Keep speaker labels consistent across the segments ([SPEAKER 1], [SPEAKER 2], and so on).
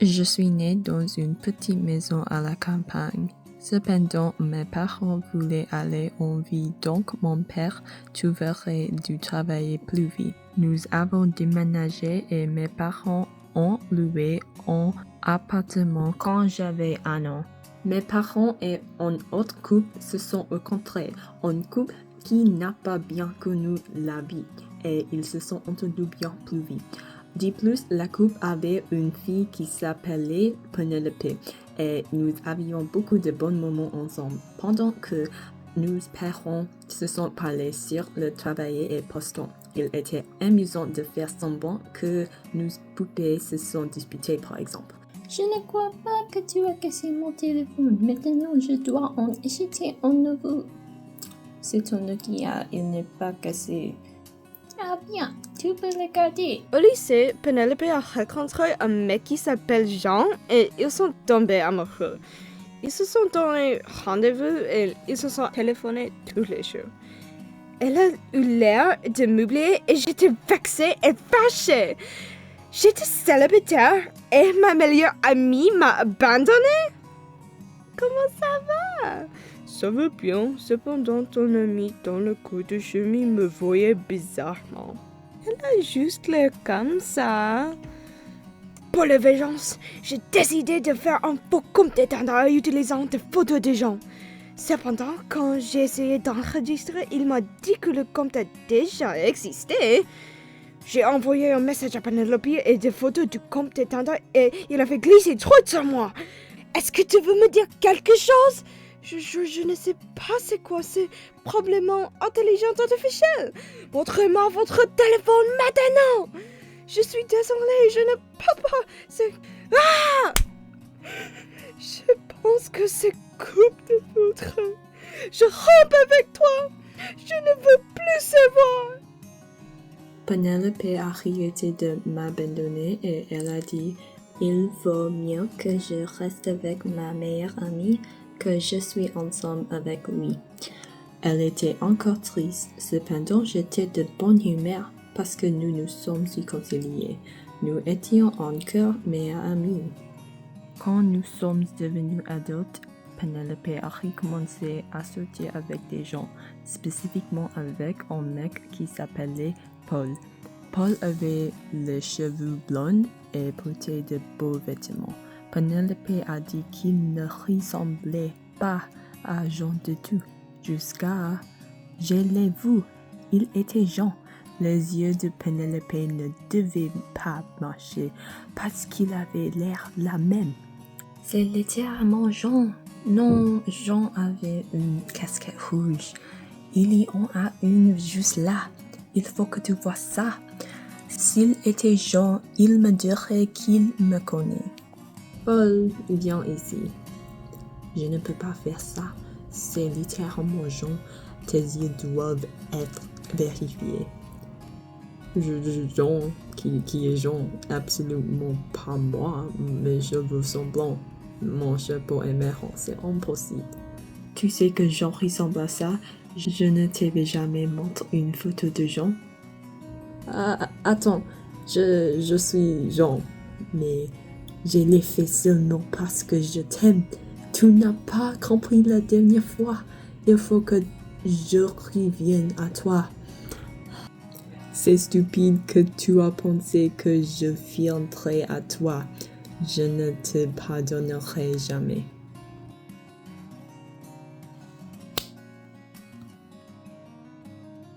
[SPEAKER 1] Je suis née dans une petite maison à la campagne. Cependant, mes parents voulaient aller en ville, donc mon père trouverait du travail plus vite. Nous avons déménagé et mes parents ont loué un appartement quand j'avais 1 an. Mes parents et un autre couple se sont rencontrés, un couple qui n'a pas bien connu la vie et ils se sont entendus bien plus vite. De plus, la couple avait une fille qui s'appelait Penelope et nous avions beaucoup de bons moments ensemble. Pendant que nos parents se sont parlé sur le travail et postant, il était amusant de faire semblant que nos poupées se sont disputées par exemple.
[SPEAKER 2] Je ne crois pas que tu as cassé mon téléphone. Maintenant, je dois en acheter un nouveau.
[SPEAKER 1] C'est ton Nokia, il n'est pas cassé.
[SPEAKER 2] Ah bien, tu peux le garder.
[SPEAKER 3] Au lycée, Penelope a rencontré un mec qui s'appelle Jean et ils sont tombés amoureux. Ils se sont donné rendez-vous et ils se sont téléphonés tous les jours. Elle a eu l'air de m'oublier et j'étais vexée et fâchée. J'étais célibataire et ma meilleure amie m'a abandonnée. Comment ça va? Ça va bien, cependant ton amie dans le cours de chimie me voyait bizarrement. Elle a juste l'air comme ça. Pour la vengeance, j'ai décidé de faire un faux compte Tinder utilisant des photos de gens. Cependant, quand j'ai essayé d'enregistrer, il m'a dit que le compte a déjà existé. J'ai envoyé un message à Penelope et des photos du compte Tinder et il avait glissé trop sur moi. Est-ce que tu veux me dire quelque chose? Je ne sais pas c'est quoi, c'est probablement intelligence artificielle. Montrez-moi votre téléphone maintenant. Je suis désolée, je ne peux pas. C'est... Ah! Je pense que c'est coupe de foudre. Je romps avec toi. Je ne veux plus savoir.
[SPEAKER 1] Penelope a arrêté de m'abandonner et elle a dit « Il vaut mieux que je reste avec ma meilleure amie que je suis ensemble avec lui. » Elle était encore triste, cependant j'étais de bonne humeur parce que nous nous sommes réconciliés. Nous étions encore meilleurs amis. Quand nous sommes devenus adultes, Penelope a recommencé à sortir avec des gens, spécifiquement avec un mec qui s'appelait Paul. Paul avait les cheveux blonds et portait de beaux vêtements. Penelope a dit qu'il ne ressemblait pas à Jean du tout. Jusqu'à... Je l'ai vu, il était Jean. Les yeux de Penelope ne devaient pas marcher parce qu'il avait l'air la même. C'est littéralement Jean. Non, Jean avait une casquette rouge. Il y en a une juste là. Il faut que tu vois ça. S'il était Jean, il me dirait qu'il me connaît. Paul, viens ici. Je ne peux pas faire ça. C'est littéralement Jean. Tes yeux doivent être vérifiés. Jean, qui est Jean? Absolument pas moi. Mes cheveux sont blancs. Mon chapeau est marron. C'est impossible. Tu sais que Jean ressemble à ça? Je ne t'avais jamais montré une photo de Jean. Attends, je suis Jean, mais je l'ai fait seulement parce que je t'aime. Tu n'as pas compris la dernière fois. Il faut que je revienne à toi. C'est stupide que tu as pensé que je viendrai à toi. Je ne te pardonnerai jamais.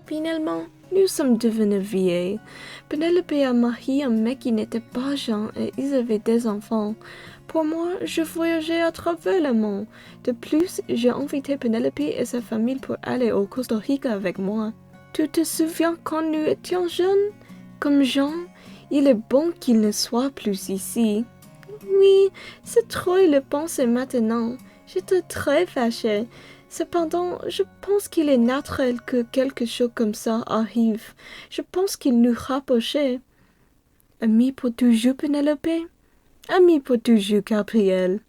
[SPEAKER 3] Finalement, nous sommes devenus vieilles. Penelope a marié un mec qui n'était pas Jean et ils avaient des enfants. Pour moi, je voyageais à travers le monde. De plus, j'ai invité Penelope et sa famille pour aller au Costa Rica avec moi. Tu te souviens quand nous étions jeunes? Comme Jean, il est bon qu'il ne soit plus ici. Oui, c'est trop le penser maintenant. J'étais très fâchée. Cependant, je pense qu'il est naturel que quelque chose comme ça arrive. Je pense qu'il nous rapprochait. Amis pour toujours, Penelope? Amis pour toujours, Gabriel.